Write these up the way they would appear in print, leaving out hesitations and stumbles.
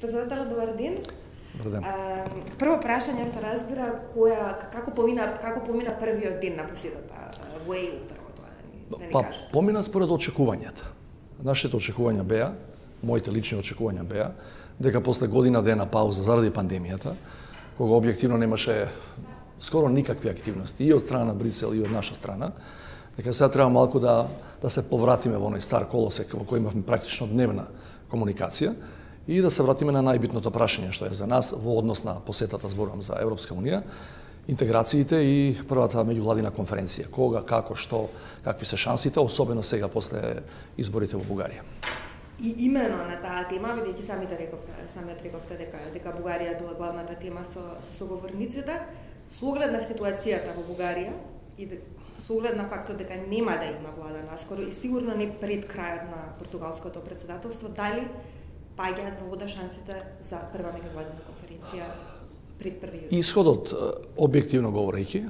Председателя, добар ден. Добар ден. Прво прашање се разбира како помина првиот ден на посетата во ЕУ, прво тоа да ни кажете. Помина според очекувањата. Нашите очекувања беа, моите лични очекувања беа, дека после година дена пауза заради пандемијата, кога објективно немаше скоро никакви активности и од страна на Брисел и од наша страна, дека сега треба малку да се повратиме во оној стар колосек во кој имавме практично дневна комуникација и да се вратиме на најбитното прашање што е за нас во однос на посетата, зборувам за Европска унија, интеграциите и првата меѓувладина конференција. Кога, како, што, какви се шансите, особено сега после изборите во Бугарија. И имено на таа тема, бидејќи самиот рековте дека Бугарија била главната тема со соговорниците, со оглед на ситуацијата во Бугарија и со оглед на фактот дека нема да има влада наскоро и сигурно не пред крајот на португалското председателство, дали паѓаат во вода шансите за прва меѓувладина конференција пред 1 јули? Исходот, објективно говорејќи,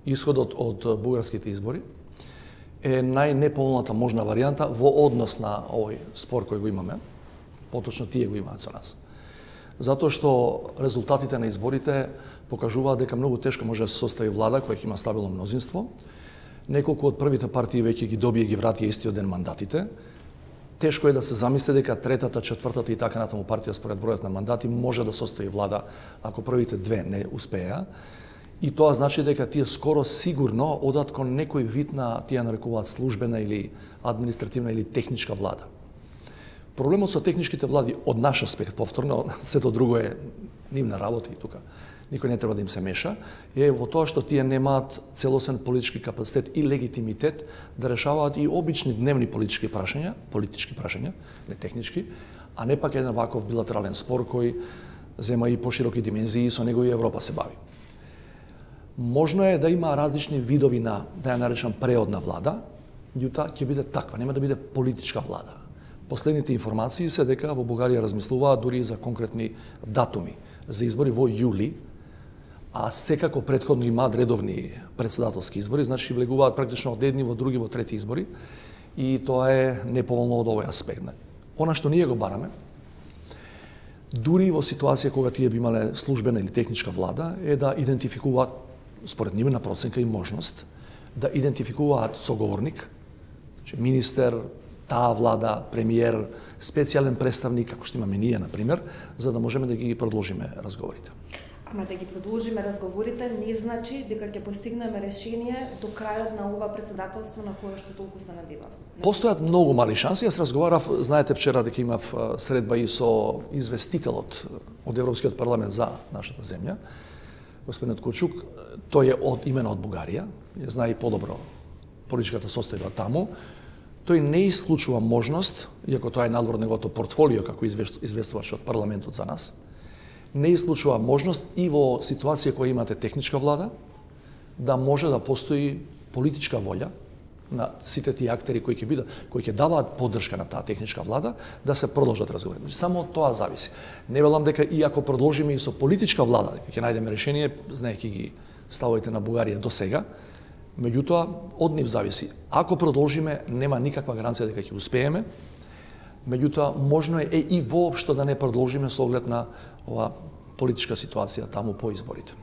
исходот од бугарските избори е најнеполната можна варијанта во однос на овој спор кој го имаме, поточно тие го имаат со нас. Затоа што резултатите на изборите покажуваат дека многу тешко може да се состави влада која ќе има стабилно мнозинство. Неколку од првите партии веќе ги добија и ги вратија истиот ден мандатите. Тешко е да се замисли дека третата, четвртата и така натаму партија според бројот на мандати може да состави влада ако првите две не успеа. И тоа значи дека тие скоро сигурно одат кон некој вид на, тие нарекуваат службена или административна или техничка влада. Проблемот со техничките влади од наш аспект, повторно, сето друго е нивна работа и тука никој не треба да им се меша, е во тоа што тие немаат целосен политички капацитет и легитимитет да решаваат и обични дневни политички прашања, не технички, а не пак еден ваков билатерален спор кој зема и пошироки димензии и со него и Европа се бави. Можно е да има различни видови на, да ја наречам, преодна влада, меѓутоа ќе биде таква, нема да биде политичка влада. Последните информации се дека во Бугарија размислуваат дури за конкретни датуми за избори во јули, а секако претходно имаат редовни председателски избори, значи влегуваат практично од едни во други во трети избори и тоа е неповолно од овој аспект. Она што ние го бараме, дури во ситуација кога тие би имале службена или техничка влада, е да идентификуваат, според нивна проценка и можност, да идентификуваат соговорник, значи министер, таа влада, премиер, специјален представник, како што имаме ние, например, за да можеме да ги продолжиме разговорите. Ама да ги продолжиме разговорите не значи дека ќе постигнеме решение до крајот на ова председателство на кое што толку се надевав. Постојат многу мали шанси. Јас разговарав, знаете, вчера дека имав средба и со известителот од Европскиот парламент за нашата земја, господинот Кучук. Тој е имено од Бугарија, ја знае и подобро политичката состојба таму. Тој не исклучува можност, иако тоа е надвор неговото портфолио како известувач од парламентот за нас, не исклучува можност и во ситуација која имате техничка влада, да може да постои политичка волја на сите тие актери кои ќе даваат поддршка на таа техничка влада, да се продолжат разговори. Само од тоа зависи. Не велам дека и ако продолжиме и со политичка влада, ќе најдеме решение, знаејќи ги ставовите на Бугарија до сега, меѓутоа од нив зависи. Ако продолжиме, нема никаква гаранција дека ќе успееме, меѓутоа можно е и воопшто да не продолжиме со оглед на ова политичка ситуација таму по изборите.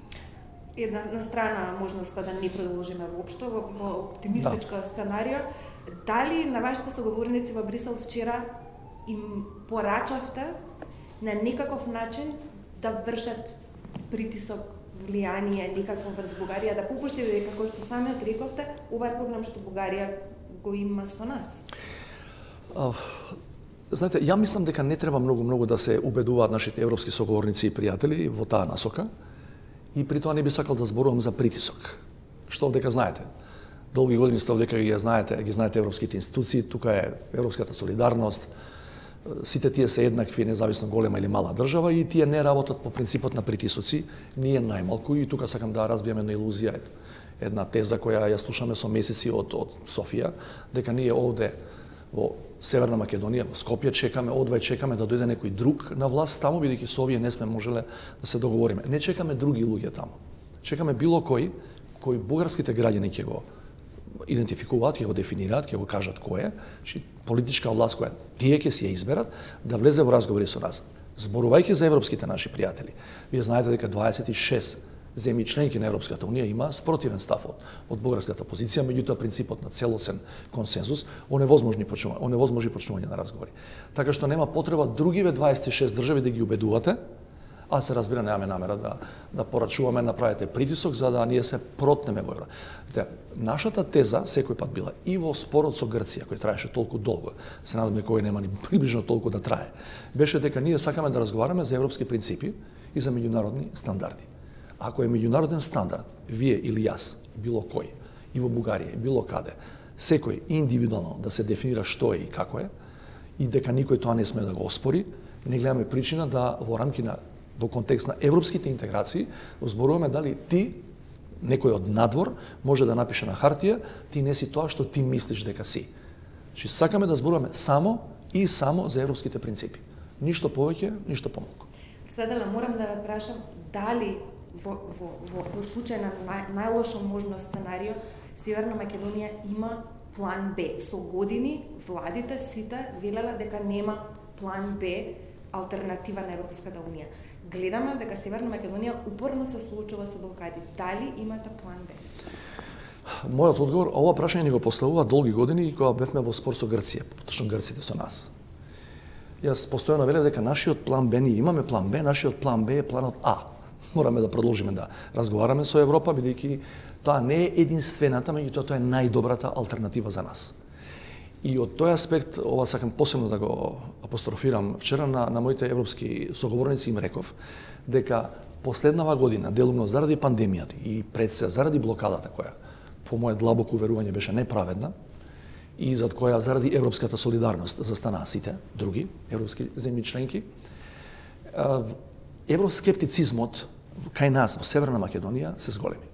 Една на страна можноста да не продолжиме воопшто во оптимистичка сценарија. Дали на вашите соговорници во Брисел вчера им порачавте на некаков начин да вршат притисок, влијание некакво врз Бугарија, да попуштите дека како што самиот рековте, ова е проблем што Бугарија го има со нас? Знаете, ја мислам дека не треба многу да се убедуваат нашите европски соговорници и пријатели во таа насока. И при тоа не би сакал да зборувам за притисок. Што овдека знаете? Долги години сте овдека ги знаете европските институции, тука е европската солидарност, сите тие се еднакви, независно голема или мала држава и тие не работат по принципот на притисоци, ние најмалку и тука сакам да разбијам една илузија, една теза која ја слушаме со месеци од Софија, дека ние овде во Северна Македонија, во Скопје чекаме да дојде некој друг на власт таму, бидејќи со овие не сме можеле да се договориме. Не чекаме други луѓе таму. Чекаме било кој бугарските граѓани ќе го идентификуваат, ќе го дефинираат, ќе го кажат кој е, значи политичка власт која тие ќе си ја изберат, да влезе во разговори со нас. Зборувајќи за европските наши пријатели, вие знаете дека 26 земји членки на Европската унија има спротивен став од бугарската позиција, меѓутоа принципот на целосен консензус оневозможи почнување на разговори. Така што нема потреба другиве 26 држави да ги убедувате, а се разбира немаме намера да порачуваме, направите притисок за да ние се протнеме во евро. Нашата теза секој пат била и во спорот со Грција, кој траеше толку долго, се надам дека кој нема ни приближно толку да трае, беше дека ние сакаме да разговараме за европски принципи и за меѓународни стандарди. Ако е меѓународен стандард, вие или јас, било кој, и во Бугарија, било каде, секој индивидуално да се дефинира што е и како е, и дека никој тоа не сме да го оспори, не гледаме причина да во рамки на во контекст на европските интеграции зборуваме дали ти, некој од надвор, може да напише на хартија, ти не си тоа што ти мислиш дека си. Значи, сакаме да зборуваме само и само за европските принципи. Ништо повеќе, ништо помалку. Председателя, морам да ве прашам дали во случај на најлошо можно сценарио, Северна Македонија има план Б. Со години владите сите велела дека нема план Б, алтернатива на Европската унија. Гледаме дека Северна Македонија упорно се соочува со блокади. Дали имате план Б? Мојот одговор, ова прашање ни го поставува долги години и кога бевме во спор со Грција, точно грците со нас. Јас постојано велев дека нашиот план Б, ние имаме план Б, нашиот план Б е планот А. Мораме да продолжиме да разговараме со Европа, бидејќи тоа не е единствената, меѓутоа тоа е најдобрата алтернатива за нас. И од тој аспект, ова сакам посебно да го апострофирам, вчера на моите европски соговорници им реков дека последнава година, делумно заради пандемијата и пред се заради блокадата која по моје длабоко уверување беше неправедна и зад која заради европската солидарност застанаа сите други европски земји членки, евроскептицизмот кај нас во Северна Македонија се зголеми.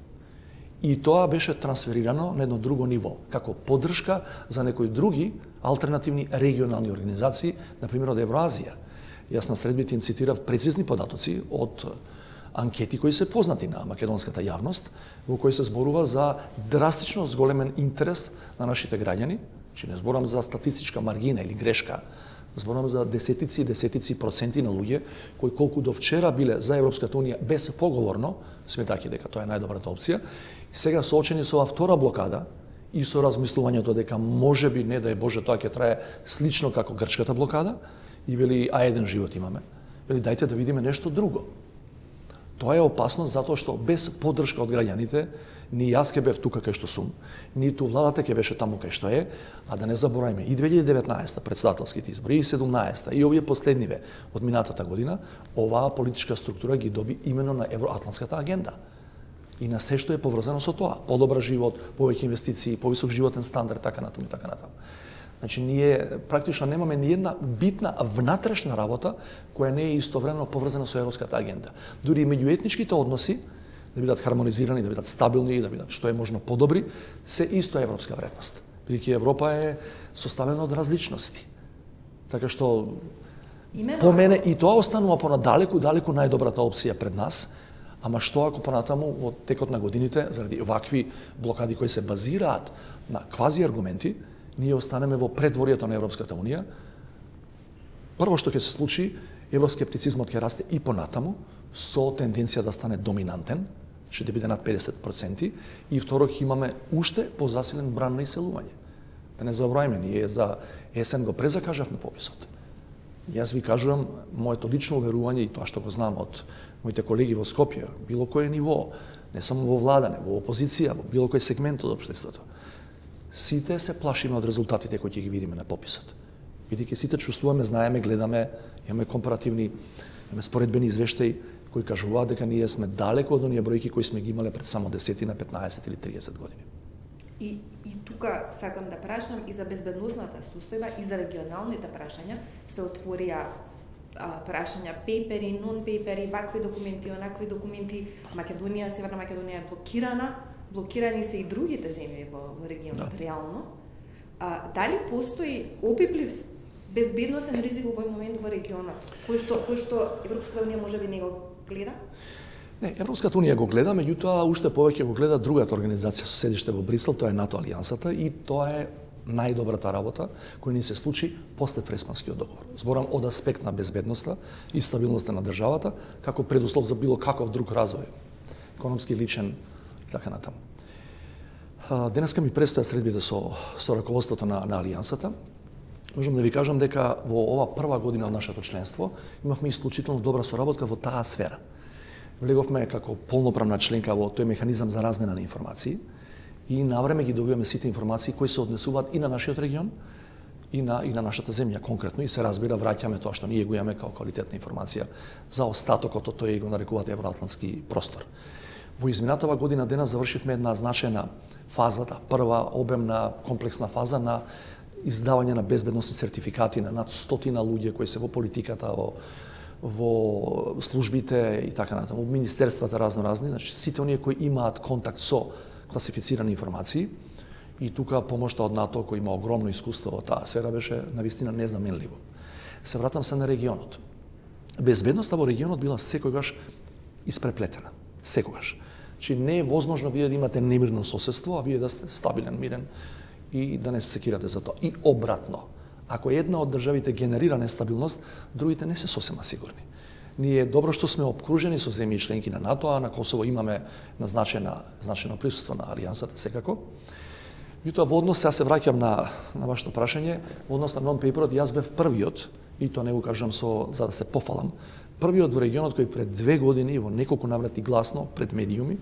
И тоа беше трансферирано на едно друго ниво, како поддршка за некои други алтернативни регионални организации, например од Евроазија. Јас на средбите им цитирав прецизни податоци од анкети кои се познати на македонската јавност, во кои се зборува за драстично зголемен интерес на нашите граѓани, че не зборам за статистичка маргина или грешка, зборам за десетици проценти на луѓе кои колку до вчера биле за Европската унија без поговорно, сметајќи дека тоа е најдобрата опција, сега соочени со втора блокада и со размислувањето дека можеби, не дај Боже, тоа ќе трае слично како грчката блокада, и вели, а еден живот имаме, вели, дајте да видиме нешто друго. Тоа е опасно затоа што без поддршка од граѓаните, ни јас ке бев тука кај што сум, ниту владата ке беше таму кај што е, а да не заборајме и 2019 председателските избори, и 17 и овие последниве од минатата година, оваа политичка структура ги доби именно на евроатлантската агенда. И на се што е поврзано со тоа, подобра живот, повеќе инвестиции, повисок животен стандард, така натаму и така натаму. Значи, ние практично немаме ни една битна внатрешна работа која не е истовремено поврзана со европската агенда. Дури и меѓуетничките односи да бидат хармонизирани, да бидат стабилни, да бидат што е можно подобри, се исто европска вредност. Бидејќи Европа е составена од различности. Така што по мене и тоа останува понадалеку најдобрата опција пред нас. Ама што ако понатаму во текот на годините заради вакви блокади кои се базираат на квази аргументи, ние останеме во предворието на Европската унија? Прво што ќе се случи, евроскептицизмот ќе расте и понатаму со тенденција да стане доминантен, ќе да биде над 50%, и второ ќе имаме уште позасилен бран на иселување. Да не забравиме, ние за есен го презакажавме пописот. Јас ви кажувам моето лично уверување и тоа што го знам од моите колеги во Скопје, било кој ниво, не само во владане, во опозиција, во било кој сегмент од општеството. Сите се плашиме од резултатите кои ќе ги видиме на пописот. Бидејќи сите чувствуваме, знаеме, гледаме, имаме компаративни, имаме споредбени извештаи кои кажуваат дека ние сме далеко од оние бројки кои сме ги имале пред само 10 на 15 или 30 години. И тука сакам да прашам и за безбедносната состојба и за регионалните прашања се отворија прашања пейпери, нон-пейпери, вакви документи, онакви документи. Македонија, Северна Македонија е блокирана, блокирани се и другите земји во регионот, реално. Дали постои опиплив безбедносен ризик во овој момент во регионот, кој што Европската унија можеби не го гледа? Не, Европската унија го гледа, меѓутоа уште повеќе го гледа другата организација со седиште во Брисел, тоа е НАТО алијансата и тоа е најдобрата работа која ни се случи после Преспанскиот договор. Зборам од аспект на безбедноста и стабилноста на државата, како предуслов за било каков друг развој, економски, личен и така натаму. Денеска ми престоја средбите со раководството на алијансата. Можам да ви кажам дека во ова прва година од нашето членство имавме исклучително добра соработка во таа сфера. Влеговме како полноправна членка во тој механизам за размена на информации и навреме ги добиваме сите информации кои се однесуваат и на нашиот регион и на нашата земја конкретно и се разбира враќаме тоа што ние го имаме како квалитетна информација за остатокот од тој го нарекуваат евроатлантски простор. Во изминатава година денес завршивме една значајна фазата, прва обемна комплексна фаза на издавање на безбедносни сертификати на над 100 луѓе кои се во политиката, во службите и така натаму, во министерствата разни, значи сите оние кои имаат контакт со класифицирани информации и тука помошта од НАТО кој има огромно искуство во таа сфера беше навистина незаменливо. Се вратам се на регионот. Безбедноста во регионот била секогаш испреплетена, секогаш. Значи не е возможно вие да имате немирно соседство, а вие да сте стабилен, мирен и да не се секирате за тоа. И обратно, ако една од државите генерира нестабилност, другите не се сосема сигурни. Ние добро што сме обкружени со земји членки на НАТО, а на Косово имаме значено присуство на алијансата секако. Меѓутоа во однос, сега се враќам на вашето прашање, во однос на non-paperот, јас бев првиот, и тоа не го кажам за да се пофалам, првиот во регионот кој пред 2 години во неколку наврати гласно пред медиуми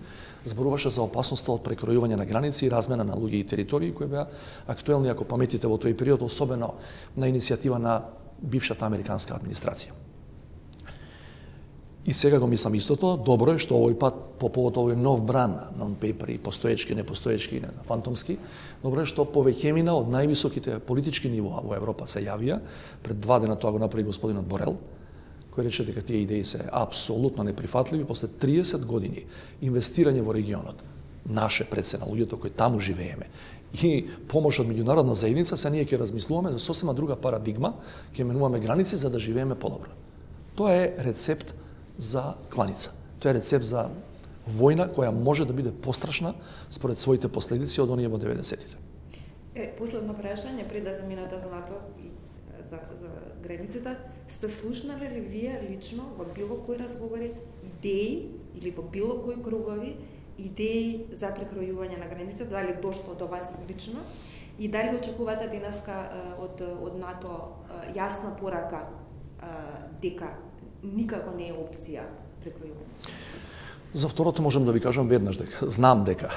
зборуваше за опасноста од прекројување на граници и размена на луѓе и територии кои беа актуелни, ако паметите, во тој период, особено на иницијатива на бившата американска администрација. И сега го мислам истото, добро е што овој пат по повод овој нов бран, non-paper, постоечки, непостоечки, фантомски, добро е што повеќемина од највисоките политички нивоа во Европа се јавија, пред 2 дена тоа го направи господинот Борел, кој рече дека тие идеи се апсолутно неприфатливи после 30 години инвестирање во регионот. Наше пред се на луѓето кои таму живееме и помош од меѓународна заедница, се ние ќе размислуваме за сосема друга парадигма, ќе менуваме граници за да живееме подобро. Тоа е рецепт за кланица. Тоа е рецепт за војна која може да биде пострашна според своите последици од оние во 90-тите. Последно прашање пред да заминете за НАТО и за границата, сте слушнали ли вие лично во било кои разговори идеи или во било кои кругови идеи за прекројување на границата, дали дошло до вас лично и дали очекувате денеска од НАТО јасна порака дека никако не е опција прекројување? За второто можам да ви кажам веднаш дека знам дека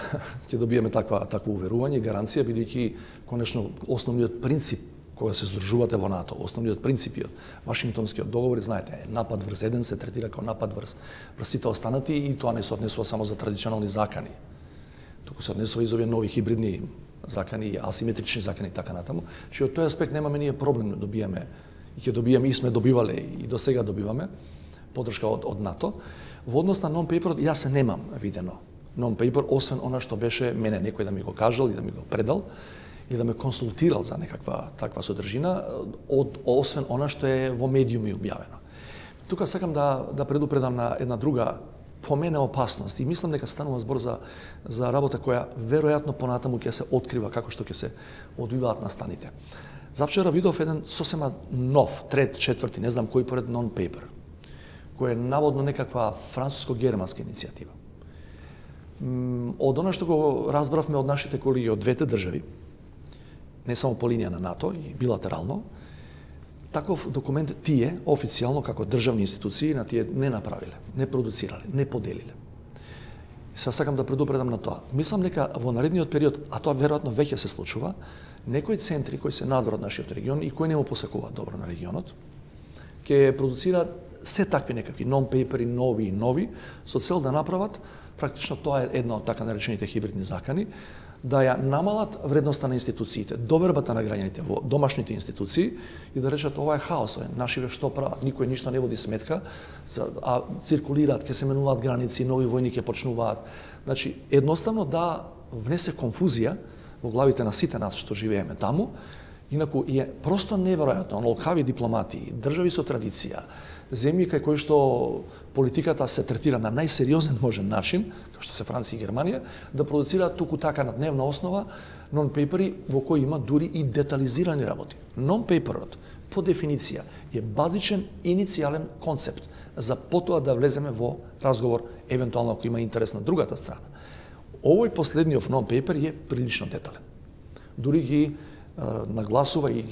ќе добиеме такво уверување и гаранција, бидејќи конечно основниот принцип кога се здружувате во НАТО, основниот принципи од Вашингтонскиот договор, знаете, напад врз еден се третира како напад врз сите останати и тоа не се однесува само за традиционални закани. Туку се однесува и за овие нови хибридни закани, асиметрични закани и така натаму. Че од тој аспект немаме ние проблем да добиеме и ќе добиеме и сме добивале и до сега добиваме поддршка од НАТО. Во однос на non-paper, јас немам видено non-paper, освен она што беше мене некој да ми го кажал и да ми го предал, или да ме консултирал за некаква таква содржина, освен она што е во медиуми објавено. Тука сакам да предупредам на една друга, по мене, опасност. И мислам дека станува збор за работа која веројатно понатаму ќе се открива како што ќе се одвиваат настаните. Завчера видов еден сосема нов, трет, четврти, не знам кој поред non-paper, кој е наводно некаква француско-германска иницијатива. Од она што го разбравме од нашите колеги од двете држави, не само по линија на НАТО и билатерално, таков документ тие официјално како државни институции на тие не направиле, не продуцирале, не поделиле. Сега сакам да предупредам на тоа. Мислам дека во наредниот период, а тоа веројатно веќе се случува, некои центри кои се надвор од нашиот регион и кои не му посакуваат добро на регионот, ќе продуцираат се такви некакви non-paperi, нови, со цел да направат, практично тоа е една од така наречените хибридни закани, да ја намалат вредноста на институциите, довербата на граѓаните во домашните институции и да речат ова е хаос, нашиве што прават, никој ништо не води сметка, а циркулираат, ќе се менуваат граници, нови војни ќе почнуваат. Значи, едноставно да внесе конфузија во главите на сите нас што живееме таму, инаку е просто неверојатно, локави дипломати, држави со традиција, земји кај кои што политиката се третира на најсериозен можен начин, како што се Франција и Германија, да продуцираат туку така на дневна основа нон-пейпери во кои има дури и детализирани работи. Нон-пейперот по дефиниција е базичен иницијален концепт за потоа да влеземе во разговор, евентуално ако има интерес на другата страна. Овој последниот нон-пейпер е прилично детален. Дури ги нагласува и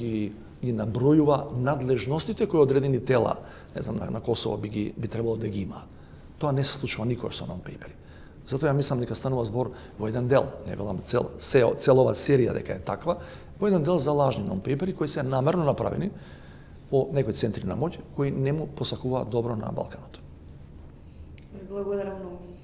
ги набројува надлежностите кои одредени тела, не знам, на Косово би требало да ги имаат. Тоа не се случува никош со нон-пейпери. Затоа ја мислам дека станува збор во еден дел, не велам целова серија дека е таква, во еден дел за лажни нон-пейпери кои се намерно направени по некои центри на моќ кои не му посакуваат добро на Балканот. Благодарам многу.